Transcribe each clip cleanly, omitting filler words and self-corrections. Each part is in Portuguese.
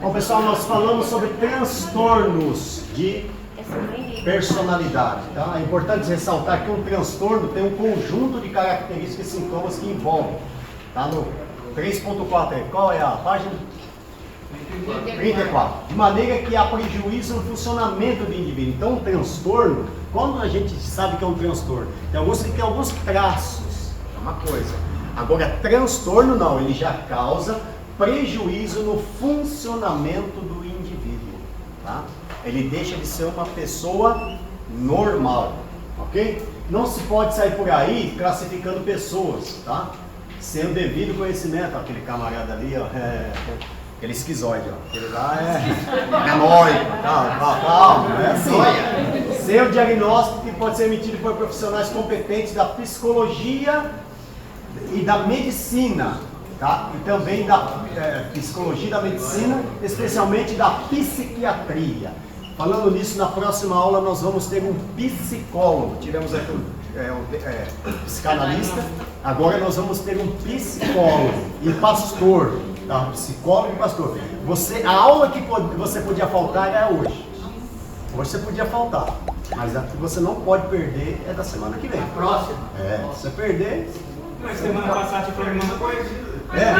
Bom, pessoal, nós falamos sobre transtornos de personalidade. Tá? É importante ressaltar que um transtorno tem um conjunto de características e sintomas que envolvem. Tá? No 3.4, qual é a página? 34. De maneira que há prejuízo no funcionamento do indivíduo. Então, um transtorno, quando a gente sabe que é um transtorno, tem alguns que tem alguns traços, é uma coisa. Agora, transtorno não, ele já causa prejuízo no funcionamento do indivíduo. Tá? Ele deixa de ser uma pessoa normal, ok? Não se pode sair por aí classificando pessoas, tá? Sem o devido conhecimento. Aquele camarada ali, ó, aquele esquizoide, ó. Aquele lá é paranoico, calma, é assim. Sem o diagnóstico que pode ser emitido por profissionais competentes da psicologia e da medicina, tá? E também da psicologia e da medicina, especialmente da psiquiatria. Falando nisso, na próxima aula nós vamos ter um psicólogo. Tivemos aqui um psicanalista, agora nós vamos ter um psicólogo e pastor, tá? Psicólogo e pastor. A aula que você podia faltar é hoje. Hoje você podia faltar, mas a que você não pode perder é da semana que vem. A próxima? Se você perder... Mas semana passada te foi a mesma coisa. É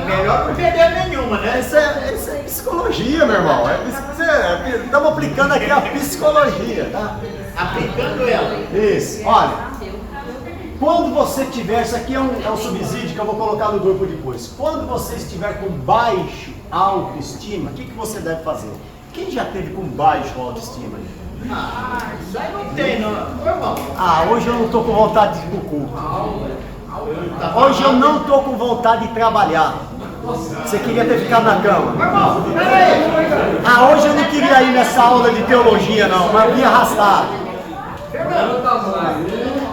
melhor não perder nenhuma, né? Isso é psicologia, meu irmão. Estamos aplicando aqui a psicologia, tá? Aplicando ela. Isso. Olha, quando você tiver, isso aqui é um subsídio que eu vou colocar no grupo depois. Quando você estiver com baixo autoestima, o que você deve fazer? Quem já teve com baixo autoestima? Isso aí não tem, não. Irmão. Hoje eu não estou com vontade de ir pro culto. Hoje eu não estou com vontade de trabalhar. Você queria ter ficado na cama. Irmão, peraí. Hoje eu não queria ir nessa aula de teologia não, mas vim arrastar.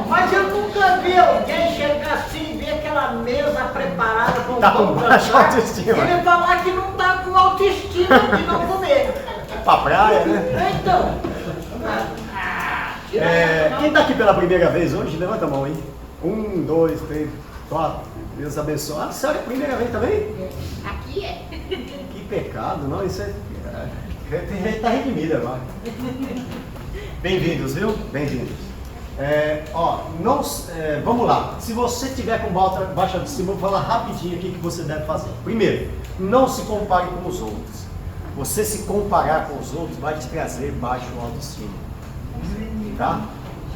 Mas eu nunca vi alguém chegar assim e ver aquela mesa preparada com Tá com baixa autoestima. Ele falar que não tá com autoestima de não comer. Pra praia, né? Então. Quem está aqui pela primeira vez hoje? Levanta a mão aí. 1, 2, 3, 4. Deus abençoe. A senhora é a primeira vez também? Aqui é. Que pecado, não? Isso está redimido agora. Bem-vindos, viu? Bem-vindos. Vamos lá. Se você tiver com baixa autoestima, eu vou falar rapidinho aqui o que você deve fazer. Primeiro, não se compare com os outros. Você se comparar com os outros vai te trazer baixo autoestima. Tá?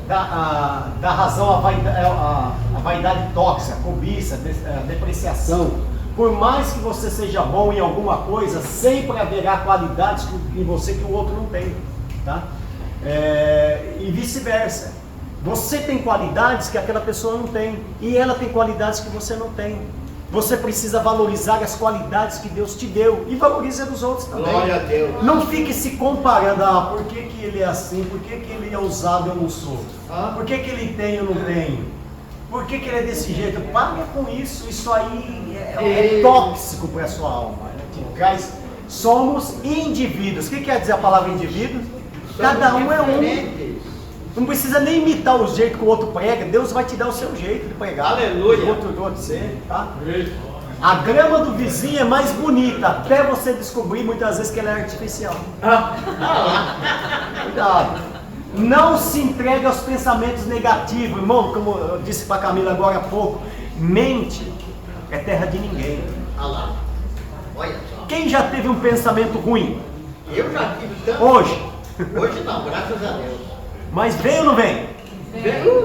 Dá razão à vaidade tóxica, a cobiça, a depreciação. Por mais que você seja bom em alguma coisa, sempre haverá qualidades em você que o outro não tem. Tá? E vice-versa. Você tem qualidades que aquela pessoa não tem, e ela tem qualidades que você não tem. Você precisa valorizar as qualidades que Deus te deu e valorize dos outros também. Glória a Deus. Não fique se comparando, por que ele é assim, por que ele é ousado e eu não sou? Por que ele tem e eu não tenho? Por que ele é desse jeito? Para com isso, isso aí é tóxico para a sua alma. Somos indivíduos. O que quer dizer a palavra indivíduo? Cada um é um. Não precisa nem imitar o jeito que o outro prega, Deus vai te dar o seu jeito de pregar. Aleluia. O outro de ser, tá? A grama do vizinho é mais bonita, até você descobrir muitas vezes que ela é artificial. Cuidado. Não se entregue aos pensamentos negativos, irmão, como eu disse para Camila agora há pouco, mente é terra de ninguém. Olha só. Quem já teve um pensamento ruim? Eu já tive tanto. Hoje? Hoje não, graças a Deus. Mas vem ou não vem?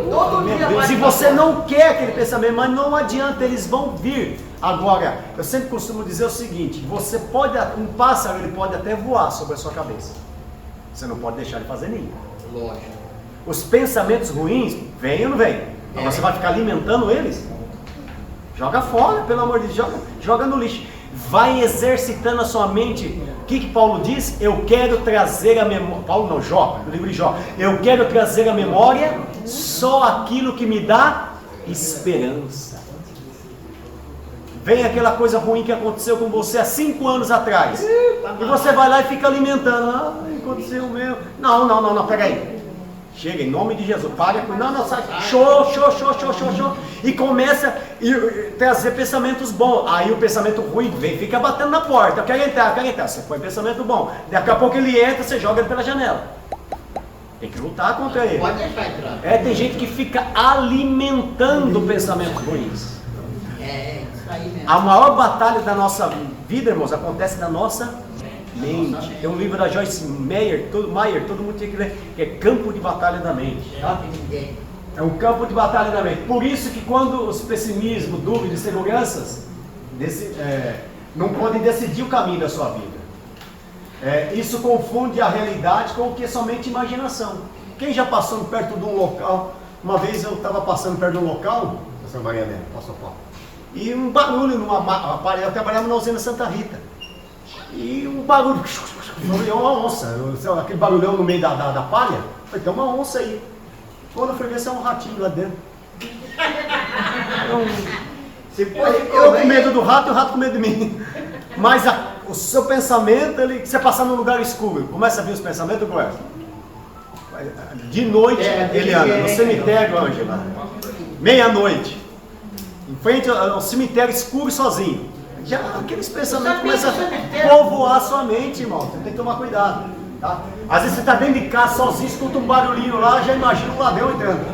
Todo dia vai. Se você não quer aquele pensamento, mas não adianta, eles vão vir. Agora, eu sempre costumo dizer o seguinte: um pássaro ele pode até voar sobre a sua cabeça. Você não pode deixar ele fazer ninho. Lógico. Os pensamentos ruins, vem ou não vem? Mas você vai ficar alimentando eles? Joga fora, pelo amor de Deus, joga no lixo. Vai exercitando a sua mente. O que Paulo diz? Eu quero trazer a memória. Paulo não, Jó, no livro de Jó. Eu quero trazer a memória só aquilo que me dá esperança. Vem aquela coisa ruim que aconteceu com você há 5 anos atrás. E você vai lá e fica alimentando. Aconteceu mesmo. Não, peraí. Chega, em nome de Jesus, para com... Não, sai, show. E começa a trazer pensamentos bons. Aí o pensamento ruim vem, fica batendo na porta. Eu quero entrar. Você põe pensamento bom. Daqui a pouco ele entra, você joga ele pela janela. Tem que lutar contra ele. Pode deixar entrar. Tem gente que fica alimentando pensamentos ruins. Isso aí mesmo. A maior batalha da nossa vida, irmãos, acontece na nossa mente. Tem um livro da Joyce Meyer, todo mundo tem que ler, que é Campo de Batalha da Mente. Tá? É um campo de batalha da mente. Por isso que quando os pessimismos, dúvidas, inseguranças não podem decidir o caminho da sua vida. Isso confunde a realidade com o que é somente imaginação. Quem já passou perto de um local? Uma vez eu estava passando perto de um local, São Maria Helena, passou Paulo, e um barulho eu trabalhava na usina Santa Rita. E um barulho, uma onça, aquele barulhão no meio da palha. Falei, tem uma onça aí. Quando eu fui ver, é um ratinho lá dentro. Eu com medo do rato e o rato com medo de mim. Mas o seu pensamento, você passar num lugar escuro, começa a vir os pensamentos, começa. De noite, ele anda no cemitério, Ângela, meia-noite, em frente ao cemitério escuro e sozinho. Já aqueles pensamentos começam a povoar a sua mente, irmão. Você tem que tomar cuidado. Tá? Às vezes você está dentro de casa sozinho, escuta um barulhinho lá, já imagina um ladrão entrando.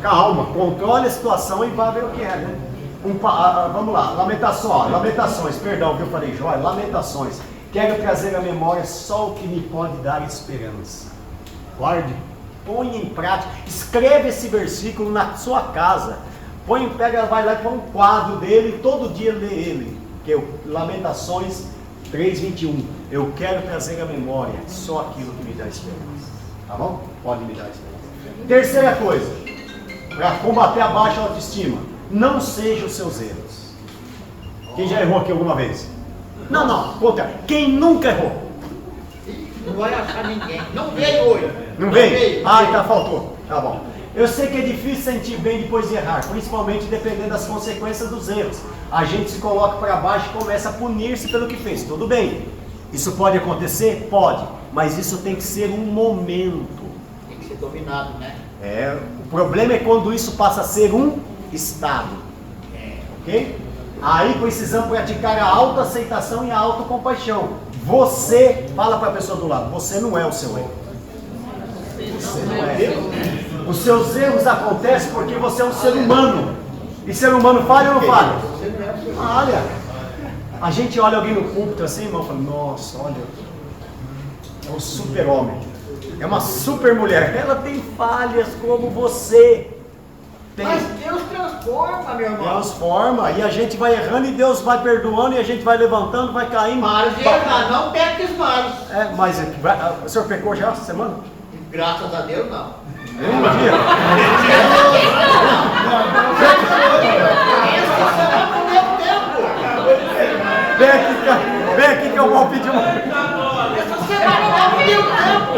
Calma, controle a situação e vá ver o que é, né? Vamos lá, lamentações, perdão que eu falei, Jóia, lamentações. Quero trazer à memória só o que me pode dar esperança. Guarde, põe em prática, escreve esse versículo na sua casa. Vai lá e põe um quadro dele, todo dia lê ele. Que é o Lamentações 3:21. Eu quero trazer à memória só aquilo que me dá esperança. Tá bom? Pode me dar esperança. Terceira coisa, para combater a baixa autoestima, não seja os seus erros. Quem já errou aqui alguma vez? Não, conta. Quem nunca errou? Não vai achar ninguém. Não veio hoje. Não veio? Tá, faltou. Tá bom. Eu sei que é difícil sentir bem depois de errar, principalmente dependendo das consequências dos erros. A gente se coloca para baixo e começa a punir-se pelo que fez. Tudo bem. Isso pode acontecer? Pode. Mas isso tem que ser um momento. Tem que ser dominado, né? O problema é quando isso passa a ser um estado. Ok? Aí precisamos praticar a autoaceitação e a autocompaixão. Você, fala para a pessoa do lado, você não é o seu erro. Você não é. Os seus erros acontecem porque você é um ser humano. E ser humano falha ou não falha? Falha. A gente olha alguém no púlpito assim, irmão, e fala, nossa, olha, é um super-homem. É uma super-mulher. Ela tem falhas como você tem. Mas Deus transforma, meu irmão. Transforma. E a gente vai errando e Deus vai perdoando e a gente vai levantando, vai caindo. Para de errar, não peques mais. Mas o senhor pecou já essa semana? Graças a Deus, não. Um dia. Vem aqui que eu vou pedir uma. Essa semana não deu tempo.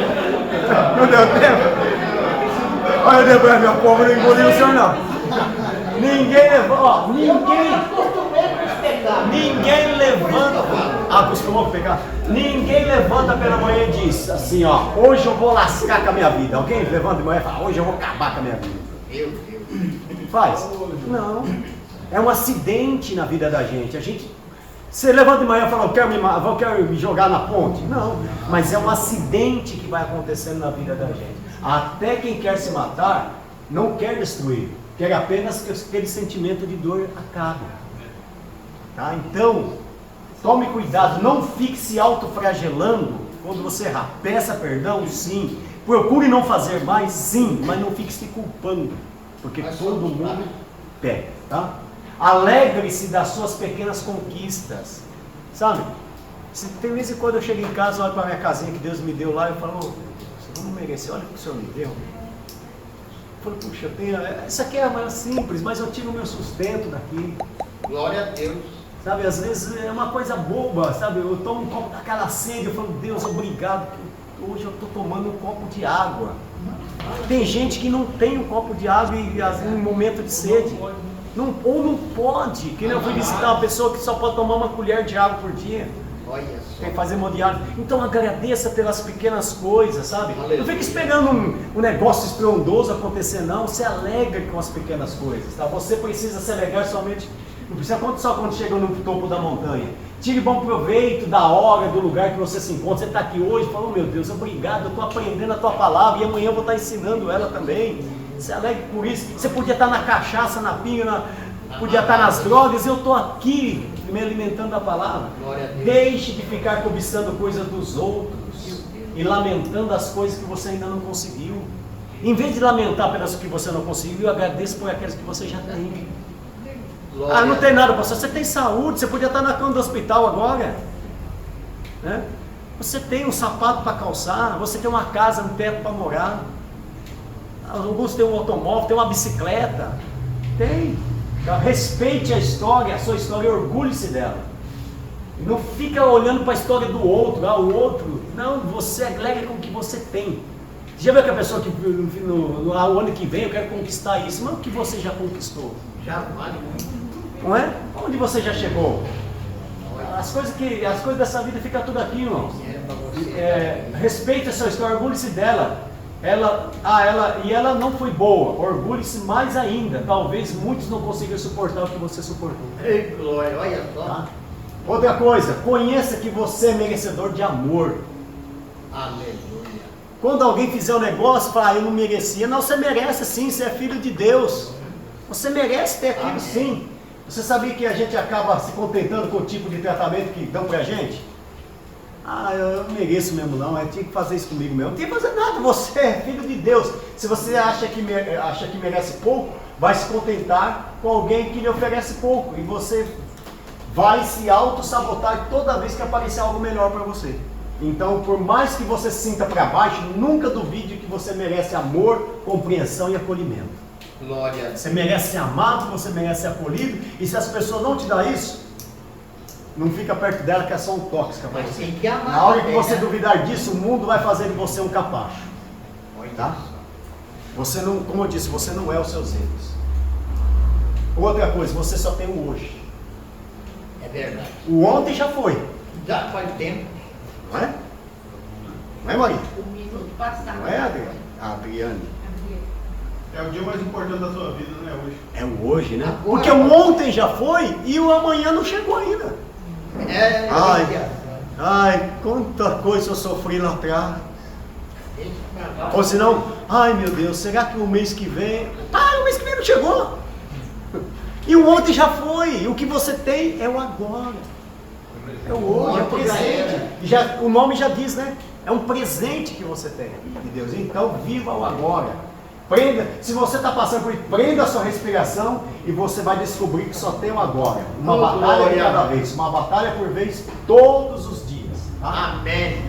Não deu tempo? Olha, Deus, meu povo não engoliu o senhor não. Ninguém levanta, ninguém levanta. Acostumou a pegar? Ninguém levanta pela manhã e diz assim, hoje eu vou lascar com a minha vida. Alguém levanta de manhã e fala, hoje eu vou acabar com a minha vida. Meu Deus. Faz? Não. É um acidente na vida da gente. Você levanta de manhã e fala, eu quero me jogar na ponte. Não. Mas é um acidente que vai acontecendo na vida da gente. Até quem quer se matar, não quer destruir. Quer apenas que aquele sentimento de dor acabe. Tá? Então, tome cuidado, não fique se autoflagelando quando você errar. Peça perdão, sim. Procure não fazer mais, sim, mas não fique se culpando, porque todo mundo peca, tá? Alegre-se das suas pequenas conquistas, sabe? Tem vez em quando eu chego em casa, olho para a minha casinha que Deus me deu lá, eu falo, você não merece, olha o que o Senhor me deu. Eu falo, puxa, isso aqui é mais simples, mas eu tive o meu sustento daqui. Glória a Deus. Sabe, às vezes é uma coisa boba, sabe? Eu tomo um copo daquela sede, eu falo, Deus, obrigado, que hoje eu estou tomando um copo de água. Tem gente que não tem um copo de água e em um momento de sede. Ou não pode, que nem eu fui visitar uma pessoa que só pode tomar uma colher de água por dia. Olha Tem que só. fazer modiado. Então agradeça pelas pequenas coisas, sabe? Aleluia. Não fique esperando um negócio estrondoso acontecer, não. Se alegra com as pequenas coisas, tá? Você precisa se alegrar somente, não precisa só quando chega no topo da montanha. Tire bom proveito da hora, do lugar que você se encontra. Você está aqui hoje, falou, meu Deus, obrigado, eu estou aprendendo a tua palavra e amanhã eu vou estar ensinando ela também. Se alegre por isso. Você podia estar na cachaça, na pinga, podia estar nas drogas, eu estou aqui me alimentando da palavra. Glória a Deus. Deixe de ficar cobiçando coisas dos outros e lamentando as coisas que você ainda não conseguiu. Em vez de lamentar pelas que você não conseguiu, agradeça por aquelas que você já tem. Glória Ah, não a tem nada, pastor. Você tem saúde, você podia estar na cama do hospital agora. Né? Você tem um sapato para calçar, você tem uma casa, um teto para morar. Alguns têm um automóvel, tem uma bicicleta. Tem. Então, respeite a sua história e orgulhe-se dela. Não fica olhando para a história do outro, o outro. Não, você alegra com o que você tem. Já viu que a pessoa que no ano que vem eu quero conquistar isso, mas o que você já conquistou? Já vale muito. Não é? Onde você já chegou? As coisas dessa vida ficam tudo aqui, irmãos. Respeite a sua história, orgulhe-se dela. Ela não foi boa, orgulhe-se mais ainda. Talvez muitos não consigam suportar o que você suportou. Ei, glória, olha só. Tá? Outra coisa, conheça que você é merecedor de amor. Aleluia. Quando alguém fizer um negócio, fala, eu não merecia. Não, você merece sim, você é filho de Deus. Você merece ter aquilo sim. Você sabia que a gente acaba se contentando com o tipo de tratamento que dão pra gente? Ah, eu não mereço mesmo não, eu tinha que fazer isso comigo mesmo. Não tinha que fazer nada, você é filho de Deus. Se você acha que merece pouco, vai se contentar com alguém que lhe oferece pouco. E você vai se auto-sabotar toda vez que aparecer algo melhor para você. Então, por mais que você se sinta para baixo, nunca duvide que você merece amor, compreensão e acolhimento. Glória a Deus. Você merece ser amado, você merece ser acolhido. E se as pessoas não te dão isso, não fica perto dela, que é só um tóxico para Mas você. tem que amar. Na hora que também, você né? duvidar disso, o mundo vai fazer de você um capacho. Olha Tá? só. Você não, como eu disse, você não é os seus erros. Outra coisa, você só tem o hoje. É verdade. O ontem já foi, Já faz tempo. não é? Não é, Maria? O minuto passado. Não é, Adriane? Adriane. É o dia mais importante da sua vida, não é hoje. É o hoje, né? Agora- Porque o ontem já foi e o amanhã não chegou ainda. Ai, quanta coisa eu sofri lá atrás. Ou senão, ai meu Deus, será que o mês que vem... Ah, o mês que vem não chegou. E o ontem já foi. O que você tem é o agora. É o hoje, é o presente. O nome já diz, né? É um presente que você tem de Deus. Então, viva o agora. Prenda, se você está passando por isso, prenda a sua respiração e você vai descobrir que só tem o agora. Uma batalha de cada vez, uma batalha por vez, todos os dias. Tá? Amém.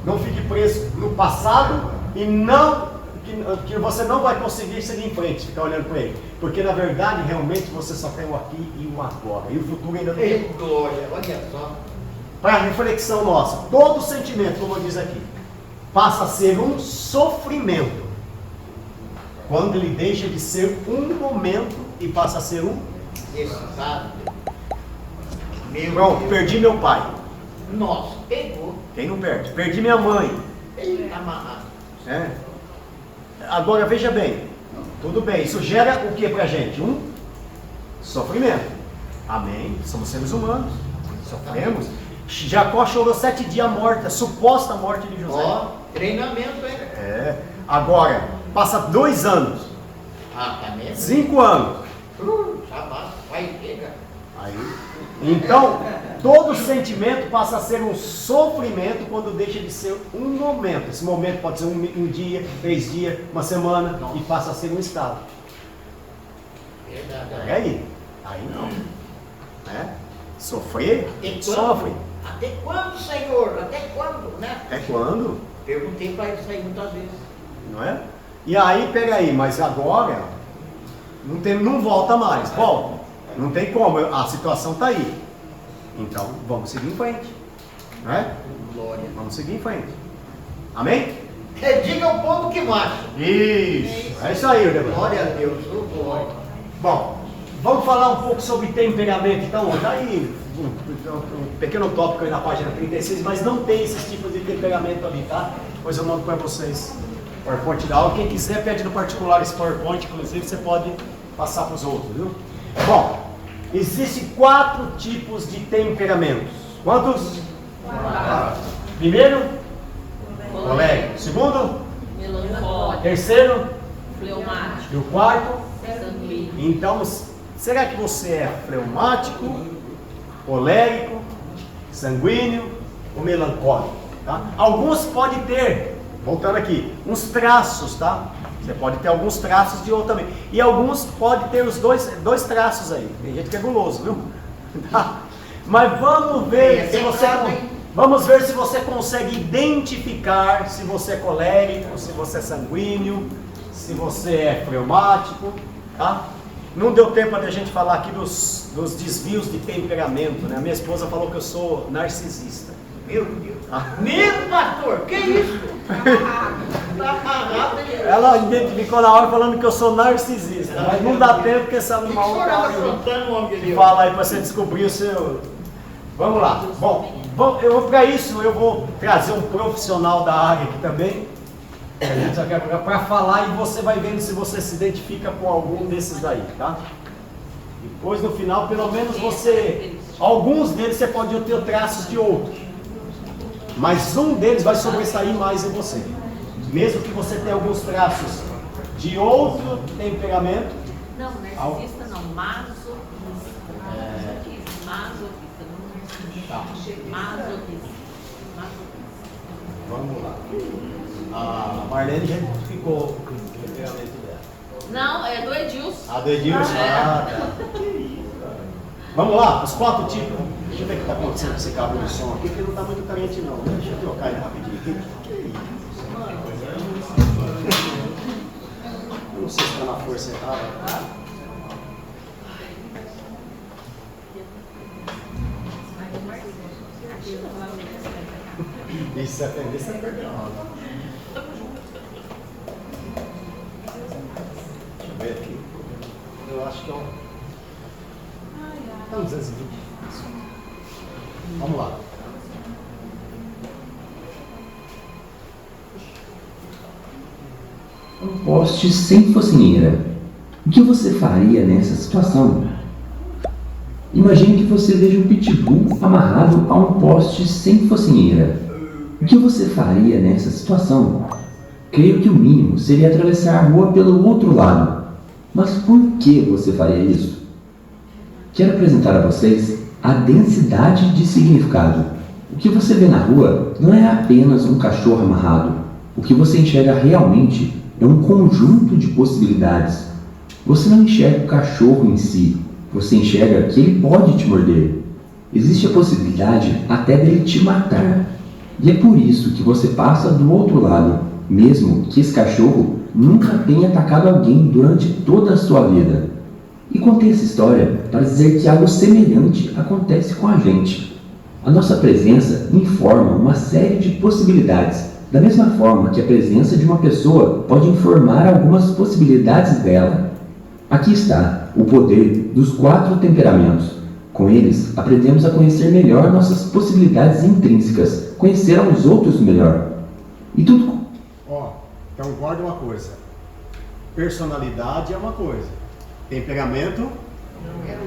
Não fique preso no passado e não que você não vai conseguir seguir em frente, ficar olhando para ele. Porque na verdade, realmente, você só tem o aqui e o agora. E o futuro ainda não tem. Ei, glória, olha só. Para a reflexão nossa, todo sentimento, como diz aqui, passa a ser um sofrimento quando ele deixa de ser um momento e passa a ser um... Exato. Meu Pronto, Deus. perdi meu pai. Nossa, pegou. Quem não perde? Perdi minha mãe. Ele tá amarrado. É. Agora veja bem, tudo bem, isso gera o que pra gente? Um sofrimento. Amém? Somos seres humanos, sofremos. Jacó chorou 7 dias a morte, a suposta morte de José. Ó, treinamento, hein? É. Agora, passa 2 anos, Ah, tá mesmo? 5 anos. Chamado, vai pegar. Aí, então, todo sentimento passa a ser um sofrimento quando deixa de ser um momento. Esse momento pode ser um dia, 3 dias, uma semana, e passa a ser um estado. Verdade. Aí não. Né? Sofrer, Até quando? sofre. Até quando, Senhor? Até quando, né? É quando, Perguntei para ele sair muitas vezes. não é? E aí, pega aí, mas agora não volta mais, volta. Não tem como, a situação está aí. Então, vamos seguir em frente. Né? Glória. Vamos seguir em frente. Amém? Diga ao povo que marcha. Isso. É isso aí, Deus. Glória a Deus. Oh, glória. Bom, Vamos falar um pouco sobre temperamento, então. Dá aí um pequeno tópico aí na página 36, mas não tem esses tipos de temperamento ali, tá? Depois eu mando para vocês o PowerPoint da aula. Quem quiser, pede no particular esse PowerPoint, inclusive você pode passar para os outros, viu? Bom, existem 4 tipos de temperamentos. Quantos? 4. Primeiro? Colérico. Segundo? Melancólico. Terceiro? Fleumático. E o quarto? Sanguíneo. Então, será que você é fleumático, colérico, sanguíneo ou melancólico? Tá? Alguns podem ter, voltando aqui, uns traços, tá? Você pode ter alguns traços de outro também. E alguns podem ter os dois traços aí. Tem gente que é guloso, viu? Tá? Mas vamos ver vamos ver se você consegue identificar se você é colérico, se você é sanguíneo, se você é fleumático, tá? Não deu tempo de a gente falar aqui dos desvios de temperamento, né? A minha esposa falou que eu sou narcisista. Meu Deus. Mesmo, pastor? Que isso? Tá amarrado aí. Ela identificou na hora falando que eu sou narcisista, mas não dá tempo porque essa O que uma o senhor outra anda hora aprontando, homem de Deus? fala aí para você descobrir o seu... Vamos lá. Bom, para isso eu vou trazer um profissional da área aqui também, para falar, e você vai vendo se você se identifica com algum desses daí, tá? Depois no final, pelo menos alguns deles você pode ter traços de outros, mas um deles vai sobressair mais em você, mesmo que você tenha alguns traços de outro temperamento. Não, narcisista não, masoquista. Masoquista. Tá. Masoquista. Vamos lá. A Marlene já ficou com o temperamento dela. Não, é do Edilson. A do Edilson? Ah, tá. Vamos lá, os 4 tipos. Deixa eu ver o que está acontecendo com esse cabo de som aqui, que não está muito carente não. Deixa eu trocar ele rapidinho. Eu não sei se está na força errada. Isso é tendência a perder a roda. Deixa eu ver aqui. Eu acho que é um... Tá 220. Vamos lá. Um poste sem focinheira. O que você faria nessa situação? Imagine que você veja um pitbull amarrado a um poste sem focinheira. O que você faria nessa situação? Creio que o mínimo seria atravessar a rua pelo outro lado. Mas por que você faria isso? Quero apresentar a vocês a densidade de significado. O que você vê na rua não é apenas um cachorro amarrado. O que você enxerga realmente é um conjunto de possibilidades. Você não enxerga o cachorro em si, você enxerga que ele pode te morder. Existe a possibilidade até dele te matar. E é por isso que você passa do outro lado, mesmo que esse cachorro nunca tenha atacado alguém durante toda a sua vida. E contei essa história para dizer que algo semelhante acontece com a gente. A nossa presença informa uma série de possibilidades, da mesma forma que a presença de uma pessoa pode informar algumas possibilidades dela. Aqui está o poder dos 4 temperamentos. Com eles, aprendemos a conhecer melhor nossas possibilidades intrínsecas, conhecer aos outros melhor. E tudo... Então guarda uma coisa. Personalidade é uma coisa. Temperamento é outra.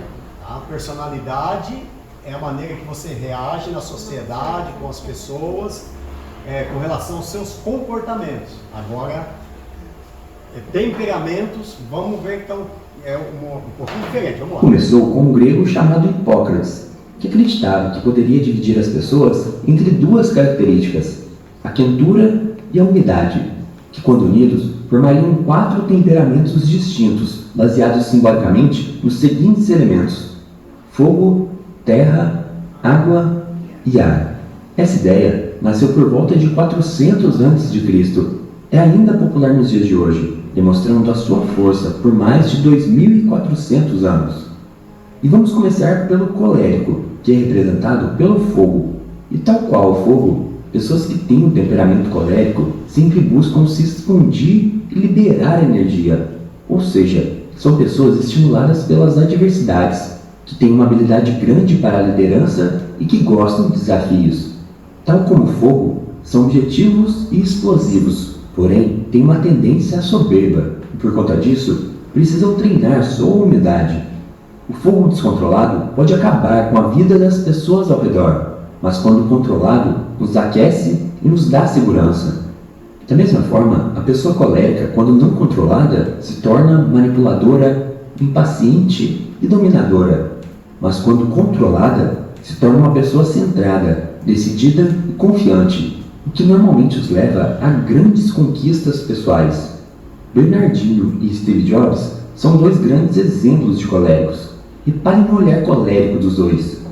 A personalidade é a maneira que você reage na sociedade, com as pessoas, com relação aos seus comportamentos. Agora, temperamentos, vamos ver que então, é um pouquinho diferente. Vamos lá. Começou com um grego chamado Hipócrates, que acreditava que poderia dividir as pessoas entre 2 características, a quentura e a umidade, que quando unidos formariam 4 temperamentos distintos, baseados simbolicamente nos seguintes elementos: fogo, terra, água e ar. Essa ideia nasceu por volta de 400 a.C. É ainda popular nos dias de hoje, demonstrando a sua força por mais de 2.400 anos. E vamos começar pelo colérico, que é representado pelo fogo. E tal qual o fogo, pessoas que têm um temperamento colérico sempre buscam se expandir e liberar energia, ou seja, são pessoas estimuladas pelas adversidades, que têm uma habilidade grande para a liderança e que gostam de desafios. Tal como o fogo, são objetivos e explosivos, porém têm uma tendência à soberba e, por conta disso, precisam treinar sua humildade. O fogo descontrolado pode acabar com a vida das pessoas ao redor, mas quando controlado, nos aquece e nos dá segurança. Da mesma forma, a pessoa colérica, quando não controlada, se torna manipuladora, impaciente e dominadora, mas quando controlada, se torna uma pessoa centrada, decidida e confiante, o que normalmente os leva a grandes conquistas pessoais. Bernardino e Steve Jobs são dois grandes exemplos de coléricos. Reparem no olhar colérico dos dois.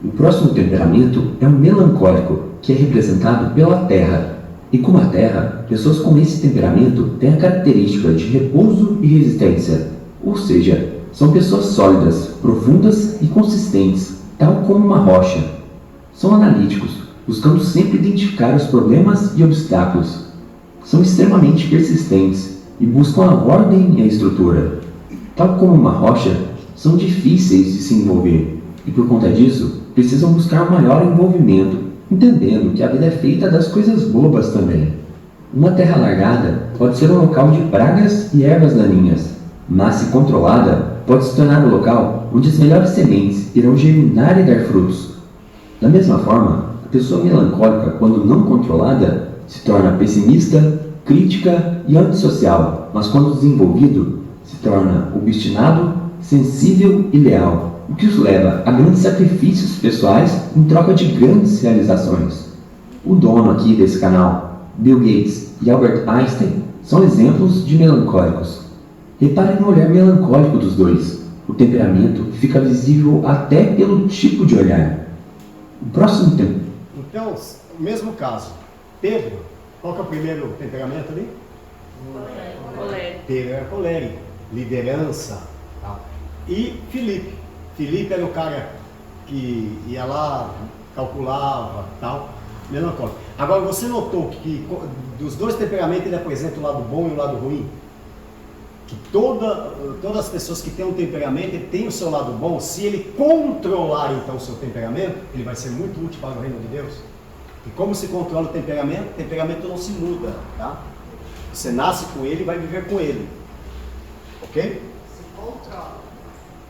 O próximo temperamento é o melancólico, que é representado pela Terra. E como a Terra, pessoas com esse temperamento têm a característica de repouso e resistência, ou seja, são pessoas sólidas, profundas e consistentes, tal como uma rocha. São analíticos, buscando sempre identificar os problemas e obstáculos. São extremamente persistentes e buscam a ordem e a estrutura. Tal como uma rocha, são difíceis de se envolver e, por conta disso, precisam buscar um maior envolvimento, entendendo que a vida é feita das coisas bobas também. Uma terra largada pode ser um local de pragas e ervas daninhas, mas se controlada, pode se tornar um local onde as melhores sementes irão germinar e dar frutos. Da mesma forma, a pessoa melancólica, quando não controlada, se torna pessimista, crítica e antissocial, mas quando desenvolvido, se torna obstinado, sensível e leal, o que os leva a grandes sacrifícios pessoais em troca de grandes realizações. O dono aqui desse canal, Bill Gates e Albert Einstein, são exemplos de melancólicos. Reparem no olhar melancólico dos dois. O temperamento fica visível até pelo tipo de olhar. O próximo tempo. Então, o mesmo caso. Pedro, qual que é o primeiro temperamento ali? Colérico. Pedro era colérico, liderança. Tá? E Filipe. Filipe era o cara que ia lá, calculava, tal, melancólico. Agora, você notou que dos dois temperamentos ele apresenta o lado bom e o lado ruim? Que todas as pessoas que têm um temperamento, ele tem o seu lado bom. Se ele controlar então o seu temperamento, ele vai ser muito útil para o reino de Deus. E como se controla o temperamento não se muda, tá? Você nasce com ele e vai viver com ele. Ok? Se controla.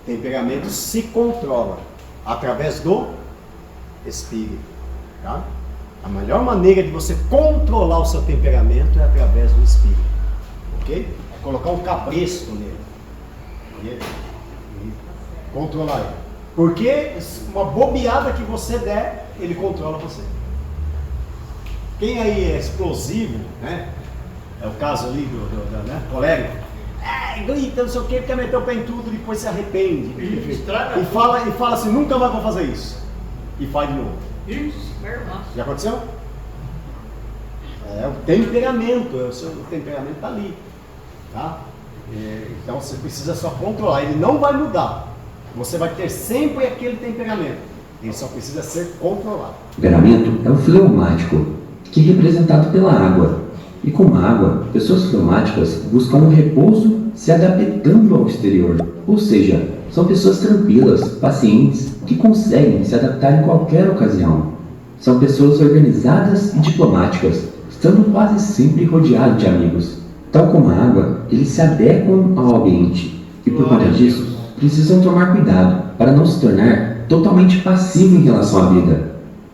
Temperamento se controla através do Espírito, tá? A melhor maneira de você controlar o seu temperamento é através do Espírito, ok? É colocar um cabresto nele e controlar ele. Porque uma bobeada que você der, ele controla você. Quem aí é explosivo, né? É o caso ali do colérico. Grita, não sei o que, quer meter o pé em tudo, depois se arrepende. E fala assim, nunca mais vou fazer isso. E faz de novo. Já aconteceu? É o temperamento, o seu temperamento está ali. Tá? Então você precisa só controlar, ele não vai mudar. Você vai ter sempre aquele temperamento. Ele só precisa ser controlado. O temperamento é o fleumático, que é representado pela água. E como a água, pessoas fleumáticas buscam um repouso se adaptando ao exterior. Ou seja, são pessoas tranquilas, pacientes, que conseguem se adaptar em qualquer ocasião. São pessoas organizadas e diplomáticas, estando quase sempre rodeados de amigos. Tal como a água, eles se adequam ao ambiente e, por conta disso, precisam tomar cuidado para não se tornar totalmente passivo em relação à vida.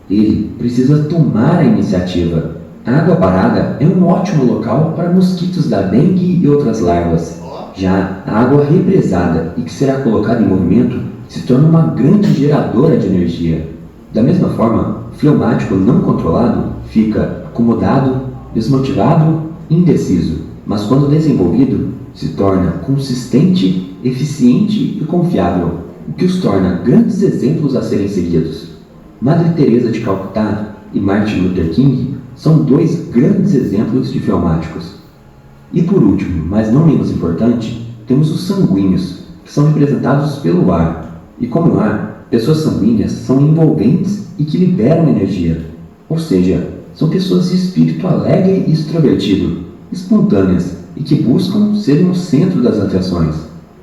Ele precisa tomar a iniciativa. A água parada é um ótimo local para mosquitos da dengue e outras larvas. Já a água represada e que será colocada em movimento se torna uma grande geradora de energia. Da mesma forma, o fleumático não controlado fica acomodado, desmotivado e indeciso, mas quando desenvolvido, se torna consistente, eficiente e confiável, o que os torna grandes exemplos a serem seguidos. Madre Teresa de Calcutá e Martin Luther King são dois grandes exemplos de fleumáticos. E por último, mas não menos importante, temos os sanguíneos, que são representados pelo ar. E como o ar, pessoas sanguíneas são envolventes e que liberam energia. Ou seja, são pessoas de espírito alegre e extrovertido, espontâneas, e que buscam serem o centro das atenções.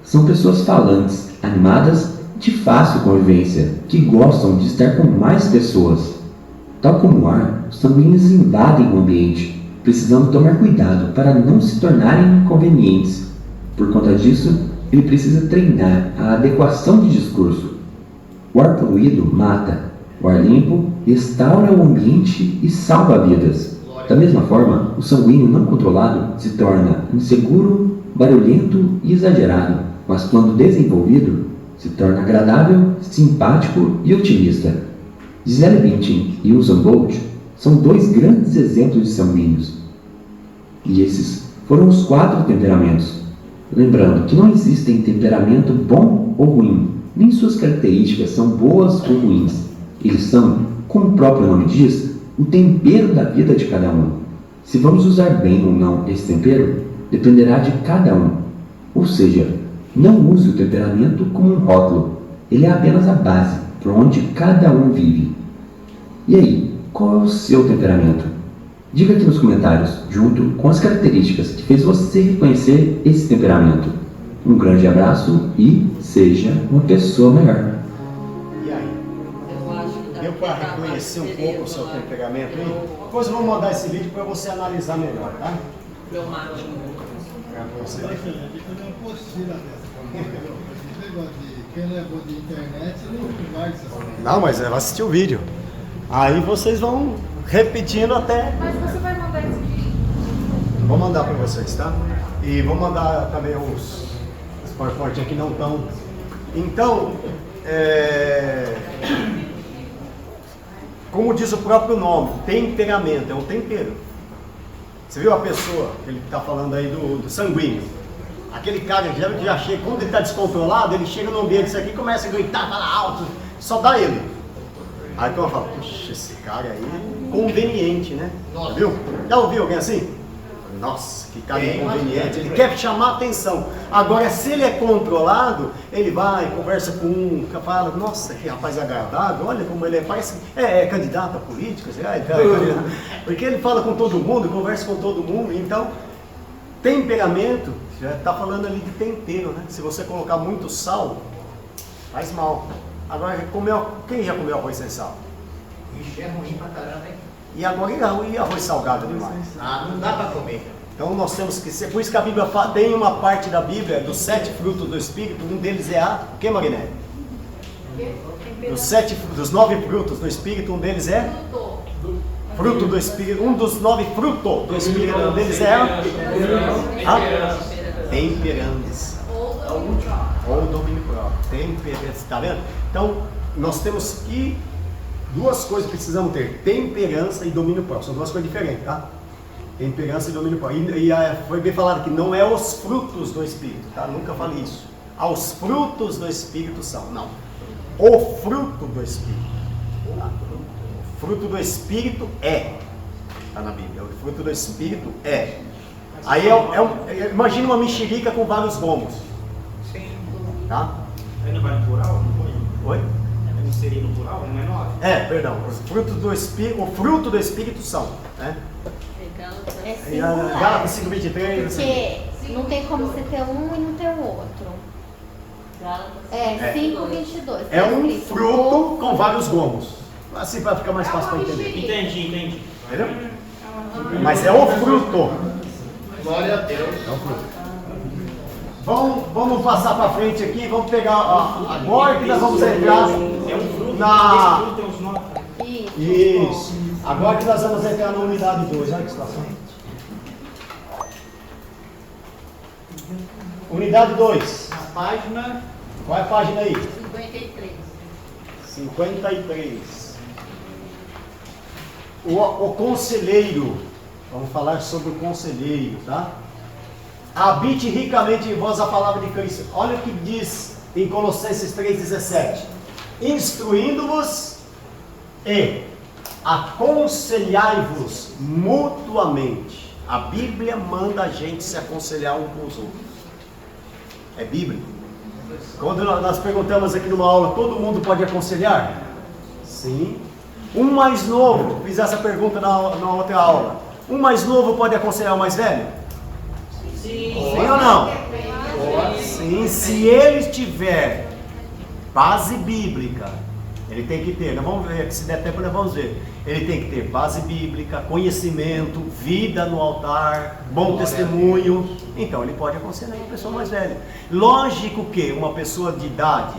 São pessoas falantes, animadas, de fácil convivência, que gostam de estar com mais pessoas. Tal como o ar, os sanguíneos invadem o ambiente, precisando tomar cuidado para não se tornarem inconvenientes. Por conta disso, ele precisa treinar a adequação de discurso. O ar poluído mata, o ar limpo restaura o ambiente e salva vidas. Da mesma forma, o sanguíneo não controlado se torna inseguro, barulhento e exagerado, mas quando desenvolvido, se torna agradável, simpático e otimista. Gisele Bündchen e Usain Bolt são dois grandes exemplos de sanguíneos. E esses foram os 4 temperamentos. Lembrando que não existem temperamento bom ou ruim, nem suas características são boas ou ruins. Eles são, como o próprio nome diz, o tempero da vida de cada um. Se vamos usar bem ou não esse tempero, dependerá de cada um. Ou seja, não use o temperamento como um rótulo. Ele é apenas a base por onde cada um vive. E aí, qual é o seu temperamento? Diga aqui nos comentários, junto com as características que fez você reconhecer esse temperamento. Um grande abraço e seja uma pessoa melhor. E aí? Eu acho que dá Deu para pra reconhecer um mais pouco o seu temperamento aí? Depois eu vou mandar esse vídeo para você analisar melhor, tá? Fleumático. Para você. A gente fazer uma apostila dessa. Esse negócio de quem levou de internet não vai essas coisas. Não, mas ela assistiu o vídeo. Aí vocês vão repetindo até. Mas você vai mandar esse vídeo? Vou mandar para vocês, tá? E vou mandar também os PowerPoint aqui não estão. Então, como diz o próprio nome, temperamento, é um tempero. Você viu a pessoa, que ele está falando aí do sanguíneo? Aquele cara que já chega, quando ele está descontrolado, ele chega no ambiente aqui e começa a gritar, falar alto, só dá ele. Aí tu fala, puxa, esse cara aí é conveniente, né? Já viu? Já ouviu alguém assim? Nossa, que cara inconveniente, ele quer chamar atenção. Agora, se ele é controlado, ele vai, conversa com um, fala, nossa, que rapaz agradável, olha como ele é, parece, é candidato a política, porque ele fala com todo mundo, conversa com todo mundo. Então, temperamento, já está falando ali de tempero, né? Se você colocar muito sal, faz mal. Agora, quem já comeu arroz sem sal? Ixi, é ruim pra caramba, hein? E agora, e arroz salgado demais? Ah, não dá pra comer. Então nós temos que ser, por isso que a Bíblia tem uma parte da Bíblia, dos 7 frutos do Espírito, um deles é o que, Marinete? Dos 9 frutos do Espírito, um deles é? Fruto do Espírito, um dos 9 frutos do Espírito, um deles é? Temperantes. Ou domínio próprio. Temperantes, tá vendo? Então, nós temos que, duas coisas precisamos ter, temperança e domínio próprio, são duas coisas diferentes, tá? Temperança e domínio próprio. E foi bem falado que não é os frutos do Espírito, tá? Nunca falei isso. Os frutos do Espírito são, não. O fruto do Espírito. Tá? O fruto do Espírito é. Está na Bíblia. O fruto do Espírito é. Aí imagina uma mexerica com vários gomos. Tá? Ainda vai no plural? Oi? Ainda inserir no plural? Não é 9? Perdão. O fruto do Espírito são. Né? É Gálatas singular. 5:23. Porque não tem como você ter um e não ter o outro. É 5:22. É um fruto com vários gomos. Assim para ficar mais fácil para entender. Entendi. Entendeu? Mas é o fruto. Glória a Deus. É o fruto. Vamos passar para frente aqui. Vamos pegar agora que nós vamos entrar É um fruto. na. Esse fruto tem uns 9. Isso. Agora que nós vamos entrar na unidade 2. Olha que situação. Unidade 2. A página Qual é a página aí? 53. 53. O conselheiro. Vamos falar sobre o conselheiro, tá? Habite ricamente em vós a palavra de Cristo. Olha o que diz em Colossenses 3,17. Instruindo-vos e aconselhai-vos mutuamente. A Bíblia manda a gente se aconselhar um com os outros. É bíblico. Quando nós perguntamos aqui numa aula, todo mundo pode aconselhar? Sim. Um mais novo, fiz essa pergunta na outra aula. Um mais novo pode aconselhar o mais velho? Sim ou não? Sim, se ele tiver base bíblica, ele tem que ter, nós vamos ver, se der tempo nós vamos ver, ele tem que ter base bíblica, conhecimento, vida no altar, bom testemunho, então ele pode aconselhar uma pessoa mais velha. Lógico que uma pessoa de idade,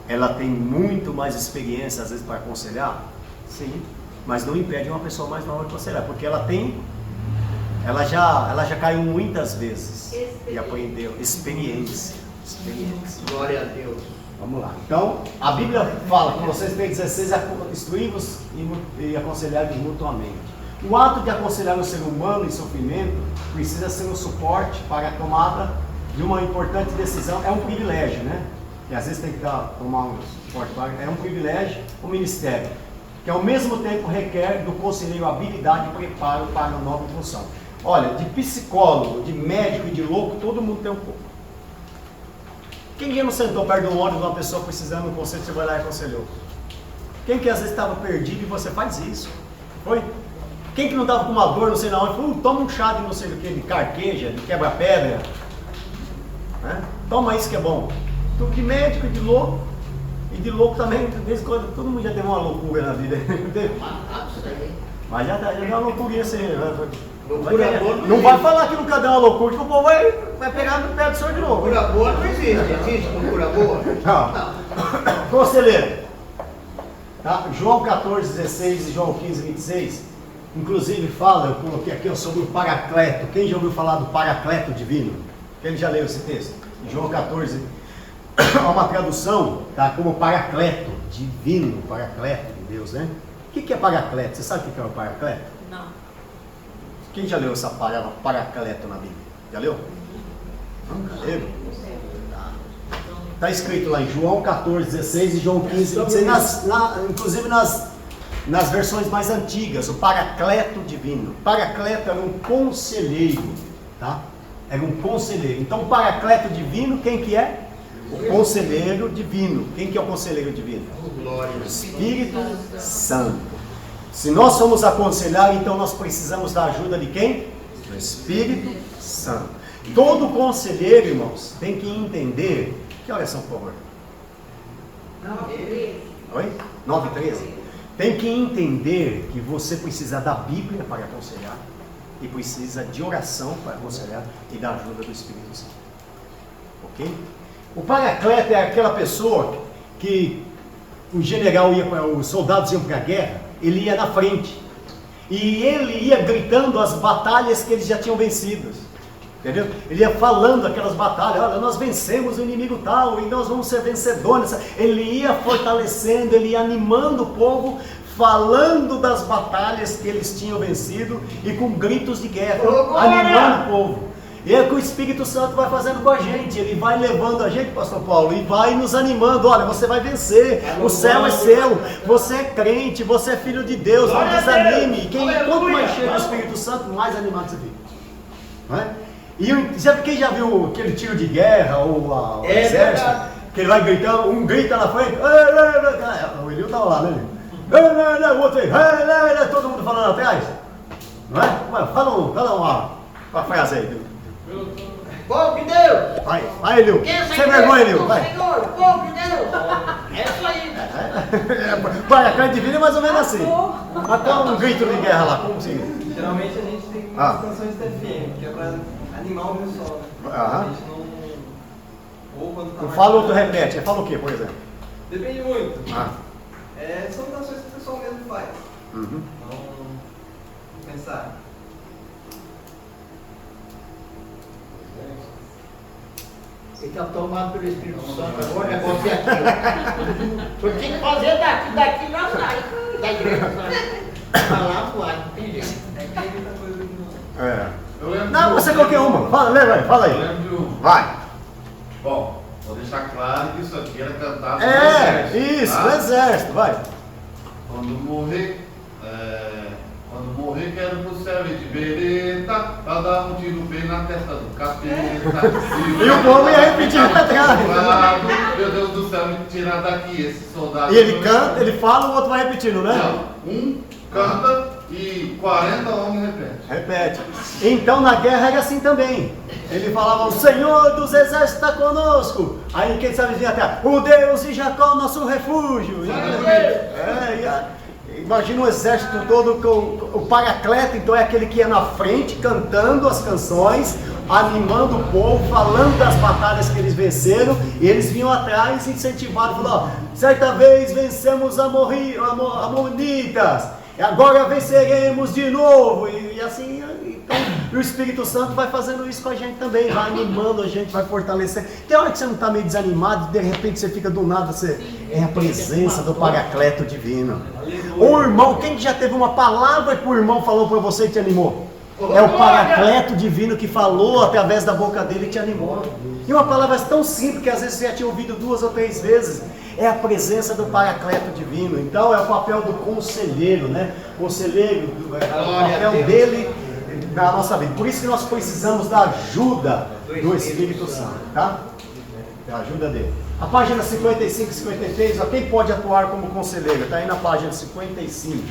ela tem muito mais experiência às vezes para aconselhar, sim, mas não impede uma pessoa mais nova de aconselhar, porque ela já caiu muitas vezes e aprendeu experiência. Glória a Deus. Vamos lá. Então, a Bíblia fala que Colossenses 3,16 instruí-vos e aconselhar-vos mutuamente. O ato de aconselhar um ser humano em sofrimento precisa ser um suporte para a tomada de uma importante decisão. É um privilégio, né? E às vezes tem que tomar um suporte para. É um privilégio, um ministério, que ao mesmo tempo requer do conselheiro habilidade e preparo para uma nova função. Olha, de psicólogo, de médico e de louco, todo mundo tem um pouco. Quem já não sentou perto de um ônibus de uma pessoa precisando de um conselho, você vai lá e aconselhou? Quem que às vezes estava perdido e você faz isso? Foi? Quem que não estava com uma dor, não sei na onde, falou, toma um chá de não sei o que, de carqueja, de quebra-pedra. Né? Toma isso que é bom. Então, de médico e de louco. E de louco também, de vez em quando, todo mundo já teve uma loucura na vida. Mas já deu uma loucurinha assim. Não vai falar que nunca deu uma loucura, que o povo vai pegar no pé do senhor de novo. Loucura boa não existe. Existe loucura boa? Não. Conselheiro. Tá? João 14,16 e João 15,26. Inclusive fala, eu coloquei aqui sobre o Paracleto. Quem já ouviu falar do Paracleto divino? Quem já leu esse texto? Em João 14, há uma tradução, tá, como Paracleto, divino, Paracleto de Deus, né? O que é Paracleto? Você sabe o que é o Paracleto? Não. Quem já leu essa palavra Paracleto na Bíblia? Já leu? Nunca leu? Está escrito lá em João 14,16 e João 15,26, inclusive nas versões mais antigas, o Paracleto divino. Paracleto era um conselheiro, tá? Era um conselheiro. Então, o Paracleto divino, quem que é? O conselheiro divino. Quem que é o conselheiro divino? O Espírito Santo. Se nós somos aconselhar, então nós precisamos da ajuda de quem? Do Espírito Santo. Todo conselheiro, irmãos, tem que entender. Que horas são, por favor? 9:13. Oi? 9:13. Tem que entender que você precisa da Bíblia para aconselhar e precisa de oração para aconselhar e da ajuda do Espírito Santo. Ok? O Paracleto é aquela pessoa que o general os soldados iam para a guerra, ele ia na frente e ele ia gritando as batalhas que eles já tinham vencido. Entendeu? Ele ia falando aquelas batalhas, olha, nós vencemos o inimigo tal, e nós vamos ser vencedores. Ele ia fortalecendo, ele ia animando o povo, falando das batalhas que eles tinham vencido e com gritos de guerra, animando o povo. E é o que o Espírito Santo vai fazendo com a gente, ele vai levando a gente, pastor Paulo, e vai nos animando, olha, você vai vencer, o céu é seu, você é crente, você é filho de Deus, não desanime. Quanto mais cheio do Espírito Santo, mais animado você fica. Não é? E quem já viu aquele tiro de guerra ou o exército, que ele vai gritando, um grita na frente, o Elio estava lá, né? O outro aí, todo mundo falando atrás, não é? Fala uma frase aí. Povo de Deus! Vai, Elio, sem vergonha, Elio, vai. Senhor, povo de Deus! É isso aí! Vai, a carne divina é mais ou menos assim. Mas dá um grito de guerra lá, como assim? Geralmente a gente tem umas canções TFM, que é pra animar o pessoal, né? A gente não... Ou quando tá Tu fala ou tu repete? Fala o quê, por exemplo? Depende muito. Ah. São canções que o pessoal mesmo faz. Uhum. Então, vamos pensar. Você está tomado pelo Espírito Santo, agora o negócio é aquilo. Você tem que fazer daqui já sai. Da igreja sai. Falar pro ar, não tem jeito. Não, você qualquer uma. Fala aí. Vai. Bom, vou deixar claro que isso aqui era cantado no exército. Isso, tá? no exército, vai. Quando morrer, quero pro céu e de bereta, pra dar um tiro bem na testa do capeta. E o povo ia repetir atrás. Meu Deus do céu, me tirar daqui, esse soldado. E ele canta, ele fala, o outro vai repetindo, né? Não, um canta e 40 homens repetem. Repete. Então na guerra era assim também. Ele falava, o Senhor dos exércitos está conosco. Aí quem sabe vinha até, o Deus de Jacó, nosso refúgio. Imagina o exército todo, com o paracleto, então é aquele que ia na frente, cantando as canções, animando o povo, falando das batalhas que eles venceram, e eles vinham atrás, incentivados, falando, certa vez vencemos Amonitas, agora venceremos de novo, e assim, então, o Espírito Santo vai fazendo isso com a gente também, vai animando a gente, vai fortalecendo. Tem hora que você não está meio desanimado, de repente você fica do nada, é a presença do Paracleto divino. O irmão, quem que já teve uma palavra que o irmão falou para você e te animou? É o Paracleto divino que falou através da boca dele e te animou. E uma palavra tão simples que às vezes você já tinha ouvido 2 ou 3 vezes. É a presença do Paracleto divino. Então é o papel do conselheiro, né? Conselheiro, é o papel dele na nossa vida. Por isso que nós precisamos da ajuda do Espírito Santo, tá? Da ajuda dele. A página 55 e 53, ó, quem pode atuar como conselheiro? Está aí na página 55.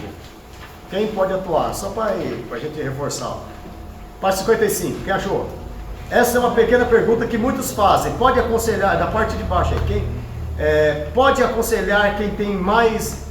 Quem pode atuar? Só para a gente reforçar. Página 55, quem achou? Essa é uma pequena pergunta que muitos fazem. Pode aconselhar, da parte de baixo aí, pode aconselhar quem tem mais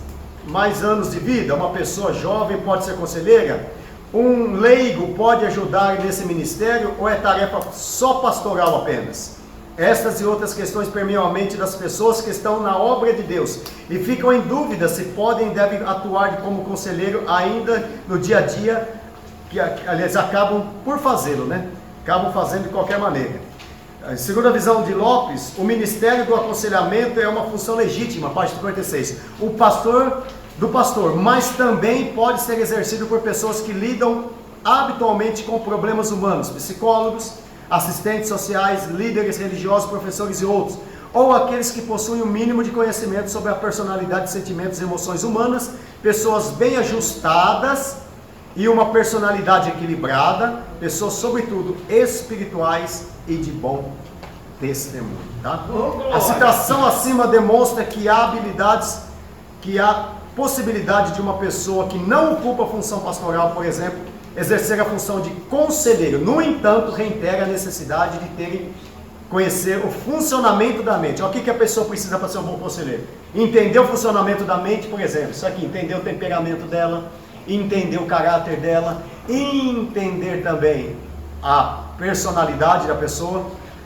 anos de vida? Uma pessoa jovem pode ser conselheira? Um leigo pode ajudar nesse ministério ou é tarefa só pastoral apenas? Estas e outras questões permeiam a mente das pessoas que estão na obra de Deus e ficam em dúvida se podem e devem atuar como conselheiro ainda no dia a dia, que aliás acabam por fazê-lo, né? Acabam fazendo de qualquer maneira. Segundo a visão de Lopes, o ministério do aconselhamento é uma função legítima, página 56. Do pastor, mas também pode ser exercido por pessoas que lidam habitualmente com problemas humanos, psicólogos, assistentes sociais, líderes religiosos, professores e outros, ou aqueles que possuem o mínimo de conhecimento sobre a personalidade, sentimentos e emoções humanas, pessoas bem ajustadas e uma personalidade equilibrada, pessoas sobretudo espirituais e de bom testemunho, tá? A citação acima demonstra que há possibilidade de uma pessoa que não ocupa a função pastoral, por exemplo, exercer a função de conselheiro. No entanto, reitera a necessidade de conhecer o funcionamento da mente. Olha o que a pessoa precisa para ser um bom conselheiro. Entender o funcionamento da mente, por exemplo, isso aqui, entender o temperamento dela, entender o caráter dela, entender também a personalidade da pessoa,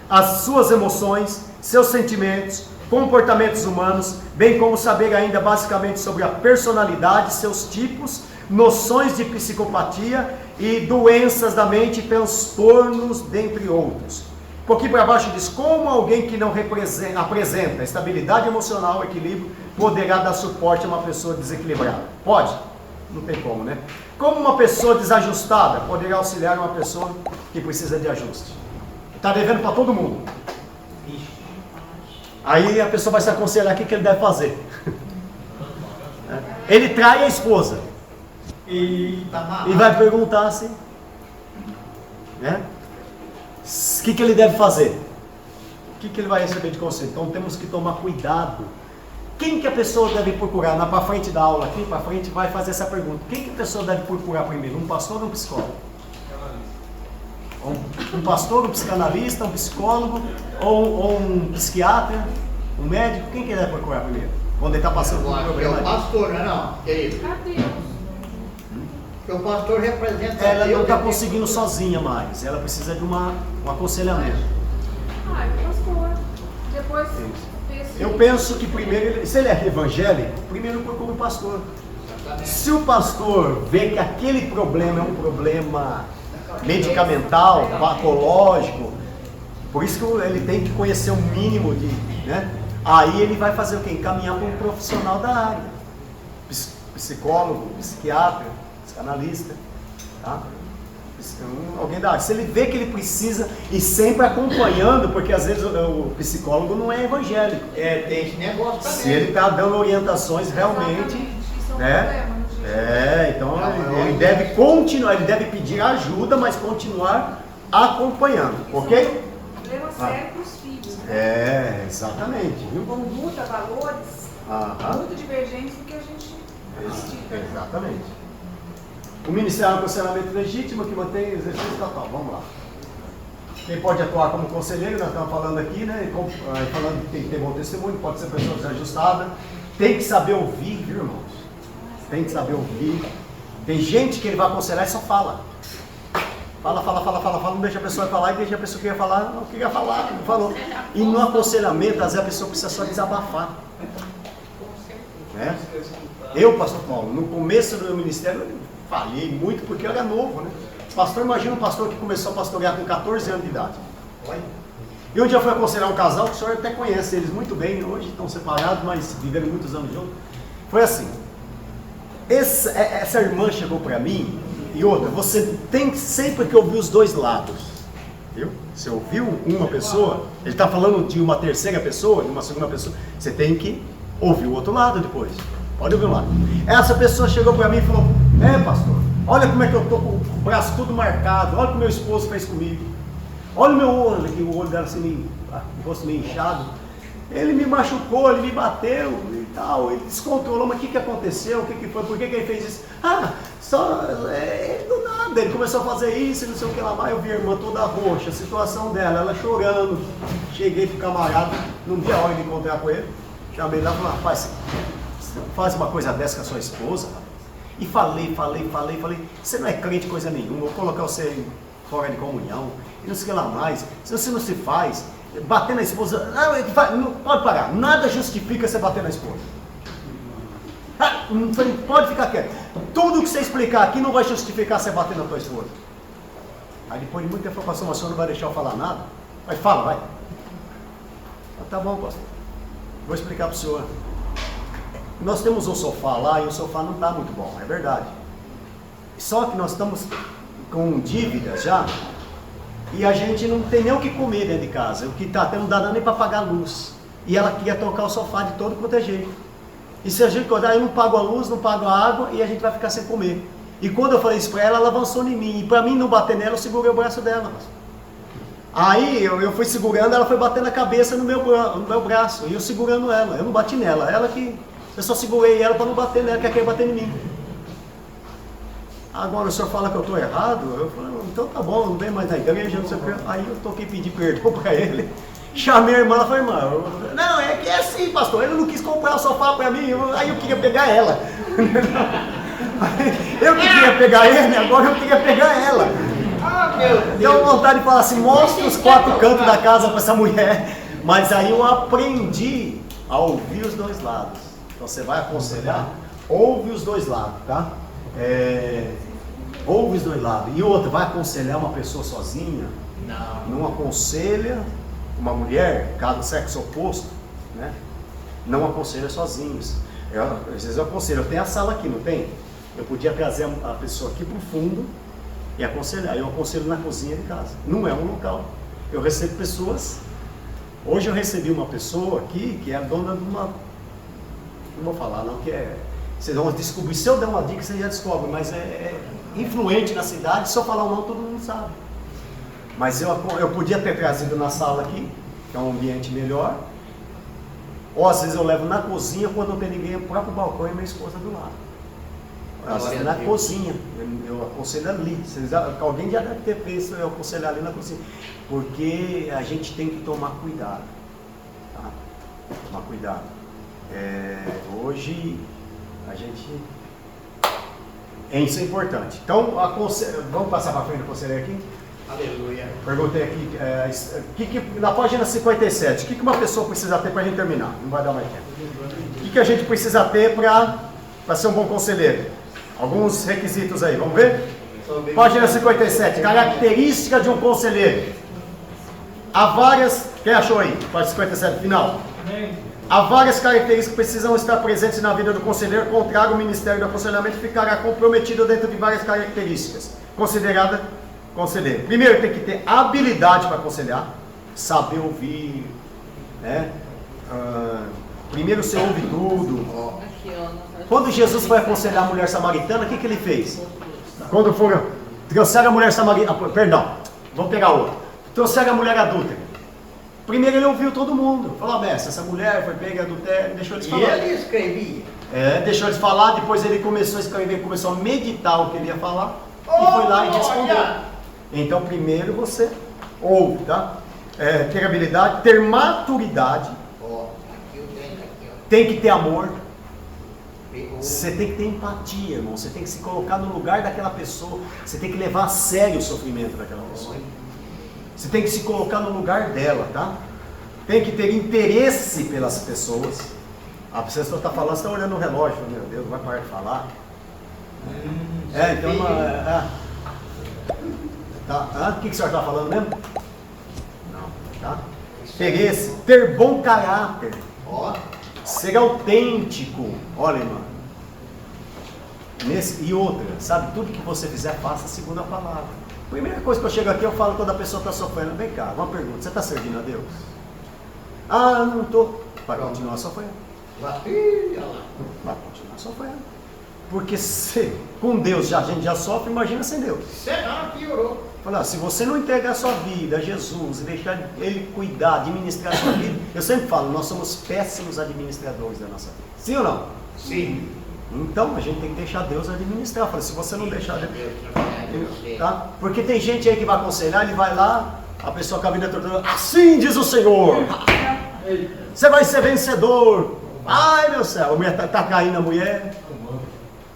as suas emoções, seus sentimentos, comportamentos humanos, bem como saber ainda basicamente sobre a personalidade, seus tipos, noções de psicopatia e doenças da mente, transtornos, dentre outros. Um pouquinho para baixo diz, como alguém que não apresenta estabilidade emocional, equilíbrio, poderá dar suporte a uma pessoa desequilibrada? Pode? Não tem como, né? Como uma pessoa desajustada poderá auxiliar uma pessoa que precisa de ajuste? Está devendo para todo mundo. Aí a pessoa vai se aconselhar o que ele deve fazer. Ele trai a esposa. E vai perguntar assim, né? O que ele deve fazer? O que ele vai receber de conselho? Então temos que tomar cuidado. Quem que a pessoa deve procurar? Para frente da aula, aqui para frente, vai fazer essa pergunta. Quem que a pessoa deve procurar primeiro? Um pastor ou um psicólogo? Um pastor, um psicanalista, um psicólogo ou um psiquiatra, um médico? Quem que deve procurar primeiro? Quando ele está passando por um problema? É o pastor, não, querido. Porque o pastor representa ela Deus, não está conseguindo sozinha mais, ela precisa de um aconselhamento. O pastor. Depois, eu penso que primeiro, se ele é evangélico, primeiro procura o pastor. Se o pastor vê que aquele problema é um problema medicamental, patológico, por isso que ele tem que conhecer o mínimo de, né? Aí ele vai fazer o quê? Encaminhar para um profissional da área, psicólogo, psiquiatra, psicanalista, tá? Alguém da área. Se ele vê que ele precisa, e sempre acompanhando, porque às vezes o psicólogo não é evangélico. Tem esse negócio também. Se ele está dando orientações realmente, né? Então ele deve continuar, ele deve pedir ajuda, mas continuar acompanhando, ok? Problema sério para os filhos, né? Exatamente. Viu? Conduta, valores, muito divergentes do que a gente acredita. Exatamente. O Ministério do Aconselhamento Legítimo que mantém o exercício estatal. Vamos lá. Quem pode atuar como conselheiro, nós estamos falando aqui, né? Falando que tem que ter bom testemunho, pode ser pessoa desajustada. Tem que saber ouvir, viu, irmãos? Tem que saber ouvir. Tem gente que ele vai aconselhar e só fala. Fala, não deixa a pessoa falar e deixa a pessoa que queria falar, não queria falar, não falou. E no aconselhamento, às vezes a pessoa precisa só desabafar. Né? Eu, pastor Paulo, no começo do meu ministério, eu falhei muito porque eu era novo, né? Pastor, imagina um pastor que começou a pastorear com 14 anos de idade. E um dia eu fui aconselhar um casal, que o senhor até conhece eles muito bem, hoje estão separados, mas viveram muitos anos juntos. Foi assim, essa irmã chegou para mim, e outra, você tem sempre que ouvir os dois lados, viu? Você ouviu uma pessoa, ele está falando de uma terceira pessoa, de uma segunda pessoa, você tem que ouvir o outro lado depois, pode ouvir um lado. Essa pessoa chegou para mim e falou, pastor, olha como é que eu estou com o braço todo marcado, olha o que meu esposo fez comigo, olha o meu olho, aqui, o olho dela assim, o rosto meio inchado, ele me machucou, ele me bateu e tal, ele descontrolou, mas o que aconteceu, o que foi, por que ele fez isso? Do nada, ele começou a fazer isso e não sei o que lá mais, eu vi a irmã toda roxa, a situação dela, ela chorando, cheguei pro camarada, não vi a hora de encontrar com ele, chamei lá e falei, rapaz, você faz uma coisa dessa com a sua esposa, rapaz? E falei, você não é crente coisa nenhuma, vou colocar você fora de comunhão, e não sei o que lá mais, se você não se faz, bater na esposa, não pode parar, nada justifica você bater na esposa. Pode ficar quieto. Tudo que você explicar aqui não vai justificar você bater na tua esposa. Aí depois de muita informação, o senhor não vai deixar eu falar nada? Vai, fala, vai. Tá bom, pastor. Vou explicar para o senhor. Nós temos um sofá lá e o sofá não está muito bom, é verdade. Só que nós estamos com dívidas já. E a gente não tem nem o que comer dentro de casa. O que está tendo não dá nem para pagar a luz. E ela queria trocar o sofá de todo quanto é jeito. E se a gente acordar, eu não pago a luz, não pago a água e a gente vai ficar sem comer. E quando eu falei isso para ela, ela avançou em mim. E para mim não bater nela, eu segurei o braço dela. Aí eu fui segurando, ela foi batendo a cabeça no meu braço. E eu segurando ela. Eu não bati nela. Eu só segurei ela para não bater nela, que ela quer bater em mim. Agora o senhor fala que eu estou errado? Eu falei, então tá bom, não vem mais na igreja, não sei o que. Aí eu toquei pedir perdão para ele. Chamei a irmã, ela falou, irmã, não, é que é assim, pastor, ele não quis comprar o sofá para mim, aí eu queria pegar ela. Eu que queria pegar ele, agora eu queria pegar ela. Deu vontade de falar assim, mostra os 4 cantos da casa para essa mulher. Mas aí eu aprendi a ouvir os dois lados. Então você vai aconselhar, ouve os dois lados, tá? Ouve os dois lados. E outra, vai aconselhar uma pessoa sozinha? Não aconselha uma mulher, caso sexo oposto, né? Não aconselha sozinhos. Às vezes eu aconselho, eu tenho a sala aqui, não tem? Eu podia trazer a pessoa aqui para o fundo e aconselhar. Eu aconselho na cozinha de casa. Não é um local. Eu recebo pessoas. Hoje eu recebi uma pessoa aqui que é a dona de uma. Não vou falar, não, que é. Vocês vão descobrir. Se eu der uma dica, vocês já descobrem, mas é influente na cidade. Se eu falar o nome, todo mundo sabe. Mas eu podia ter trazido na sala aqui, que é um ambiente melhor. Ou às vezes eu levo na cozinha, quando não tem ninguém, o próprio balcão e minha esposa do lado. Às vezes na cozinha, eu aconselho ali. Alguém já deve ter feito eu aconselhar ali na cozinha. Porque a gente tem que tomar cuidado. Tá? Tomar cuidado. Hoje a gente. Isso é importante. Então, vamos passar para frente do conselheiro aqui? Aleluia. Perguntei aqui, na página 57, o que uma pessoa precisa ter para a gente terminar? Não vai dar mais tempo. O que a gente precisa ter para ser um bom conselheiro? Alguns requisitos aí, vamos ver? Página 57, característica de um conselheiro. Há várias, quem achou aí? Página 57, final. Há várias características que precisam estar presentes na vida do conselheiro, contrário, o Ministério do Aconselhamento ficará comprometido dentro de várias características consideradas conselheiro. Primeiro, tem que ter habilidade para aconselhar, saber ouvir, né? Primeiro você ouve tudo. Quando Jesus foi aconselhar a mulher samaritana, o que ele fez? Quando trouxeram a mulher samaritana, perdão, vamos pegar outra. Trouxeram a mulher adúltera. Primeiro ele ouviu todo mundo. Falou, mestre, essa mulher foi pega adultério, deixou eles falar. E ele escrevia. Deixou ele falar, depois ele começou a escrever, começou a meditar o que ele ia falar, e foi lá e respondeu. Então primeiro você ouve, tá? Ter habilidade, ter maturidade, tem que ter amor, você tem que ter empatia, irmão, você tem que se colocar no lugar daquela pessoa, você tem que levar a sério o sofrimento daquela pessoa, você tem que se colocar no lugar dela, tá? Tem que ter interesse pelas pessoas. A pessoa está falando, você está olhando o relógio, meu Deus, não vai parar de falar. Então, tá. O que o senhor está falando mesmo? Não, tá? Interesse, ter bom caráter, ser autêntico, olha, irmão. E outra, sabe, tudo que você fizer, faça segundo a palavra. Primeira coisa que eu chego aqui, eu falo quando a pessoa está sofrendo, vem cá, uma pergunta, você está servindo a Deus? Não estou. Vai continuar sofrendo. Vai continuar sofrendo. Porque com Deus a gente já sofre, imagina sem Deus. Será? Piorou. Fala, se você não entregar a sua vida a Jesus e deixar Ele cuidar, administrar a sua vida, eu sempre falo, nós somos péssimos administradores da nossa vida. Sim ou não? Sim. Então a gente tem que deixar Deus administrar. Eu falo, se você não deixar Deus, tá? Porque tem gente aí que vai aconselhar, ele vai lá, a pessoa com a vida torturada, assim diz o Senhor, você vai ser vencedor. Ai meu céu, a mulher tá caindo, a mulher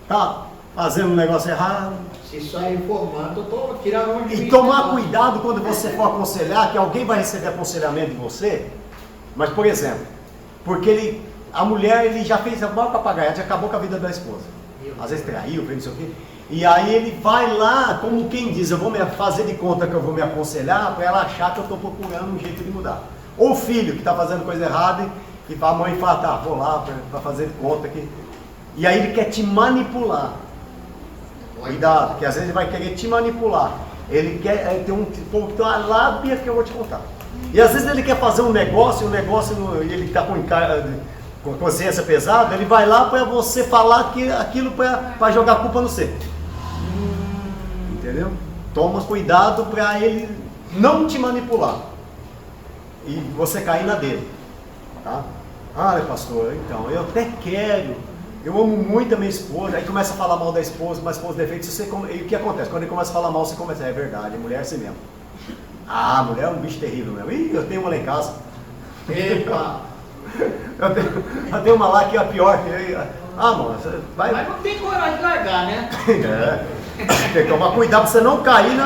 tá fazendo um negócio errado. Se sair informando, eu tô tirando onde. E tomar cuidado quando você for aconselhar, que alguém vai receber aconselhamento de você. Mas por exemplo, porque a mulher ele já fez a maior papagaia, já acabou com a vida da esposa. Às vezes traiu, não sei o quê. E aí ele vai lá, como quem diz, eu vou me fazer de conta que eu vou me aconselhar para ela achar que eu estou procurando um jeito de mudar. Ou o filho que está fazendo coisa errada e a mãe fala, tá, vou lá para fazer de conta que... E aí ele quer te manipular. Cuidado, que às vezes ele vai querer te manipular. Ele quer ter uma lábia que eu vou te contar. E às vezes ele quer fazer um negócio, ele está com consciência pesada, ele vai lá para você falar aquilo para jogar a culpa no você. Entendeu? Toma cuidado para ele não te manipular. E você cair na dele. Tá? Pastor, então, eu até quero, eu amo muito a minha esposa, aí começa a falar mal da esposa, mas esposa defeito, e o que acontece? Quando ele começa a falar mal, você começa, é verdade, a mulher é assim mesmo. Mulher é um bicho terrível mesmo. Eu tenho uma lá em casa. Epa! Eu tenho uma lá que é a pior. Mano, você vai... Mas não tem coragem de largar, né? Tem que tomar cuidado pra você não cair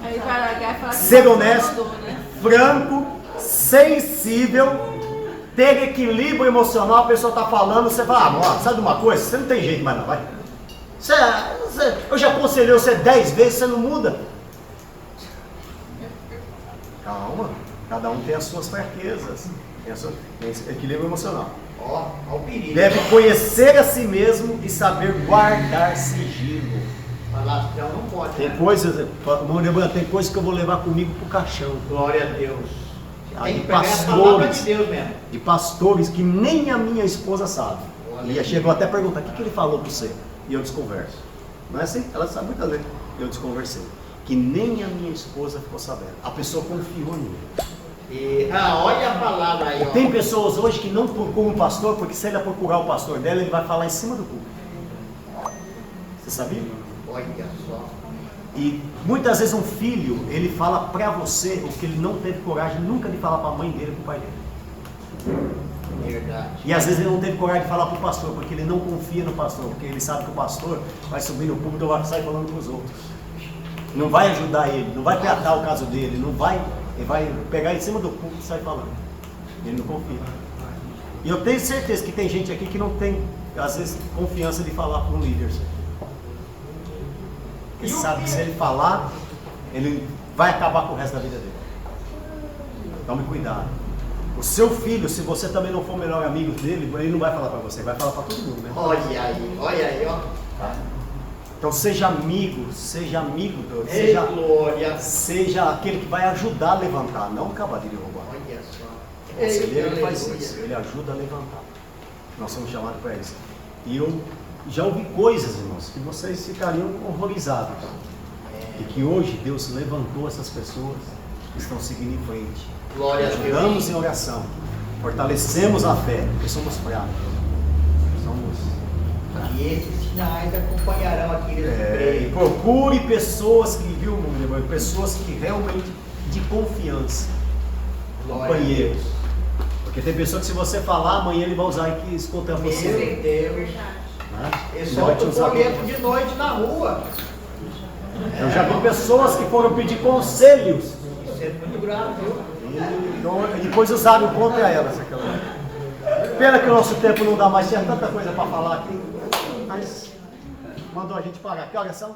Aí vai largar e falar que ser honesto, mandou, né? franco, sensível, ter equilíbrio emocional. A pessoa tá falando, você fala, amor, sabe de uma coisa? Você não tem jeito mais não, vai. Eu já aconselhei você 10 vezes, você não muda. Calma, cada um tem as suas fraquezas, tem esse equilíbrio emocional. Ó o perigo. Deve conhecer a si mesmo e saber guardar sigilo. Falastrão não pode. Tem coisas que eu vou levar comigo pro caixão. Glória a Deus. Tem que De pegar a palavra de pastores, Deus mesmo. de pastores que nem a minha esposa sabe. Olha. E chegou até a perguntar, o que ele falou para você? E eu desconverso. Não é assim? Ela sabe muitas vezes. Eu desconversei. Que nem a minha esposa ficou sabendo. A pessoa confiou em mim. Olha a palavra aí, ó. Tem pessoas hoje que não procuram um pastor, porque se ele procurar o pastor dela, ele vai falar em cima do público. Você sabia? Olha só. E muitas vezes um filho, ele fala pra você o que ele não teve coragem nunca de falar pra mãe dele e pro pai dele. Verdade. E às vezes ele não teve coragem de falar pro pastor, porque ele não confia no pastor, porque ele sabe que o pastor vai subir no púlpito e vai sair falando pros outros. Não vai ajudar ele, não vai tratar o caso dele, ele vai pegar em cima do púlpito e sair falando. Ele não confia. E eu tenho certeza que tem gente aqui que não tem, às vezes, confiança de falar para um líder. Porque sabe que se ele falar, ele vai acabar com o resto da vida dele. Tome cuidado. O seu filho, se você também não for o melhor amigo dele, ele não vai falar para você, vai falar para todo mundo, né? Olha aí, ó. Tá? Então seja amigo, Glória. seja aquele que vai ajudar a levantar, não acabar de derrubar. Olha só. O conselheiro ele faz isso, ele ajuda a levantar. Nós somos chamados para isso. E eu já ouvi coisas, irmãos, que vocês ficariam horrorizados. E que hoje Deus levantou essas pessoas que estão seguindo em frente. Glória a Deus. Ajudamos em oração, fortalecemos a fé, porque somos fracos. E esses sinais acompanharão aqueles E freios. procure pessoas que, viu, Múlio, pessoas que realmente de confiança, companheiros. Porque tem pessoa que se você falar, amanhã ele vai usar isso contra Meu você. Deus. Né? Ele Ele vai te solta o usar folheto contra- de noite na rua. Eu já vi pessoas que foram pedir conselhos Isso é muito grave, viu? e depois usaram contra elas. Pena que o nosso tempo não dá mais, tinha tanta coisa para falar aqui, mas mandou a gente parar. Que horas são?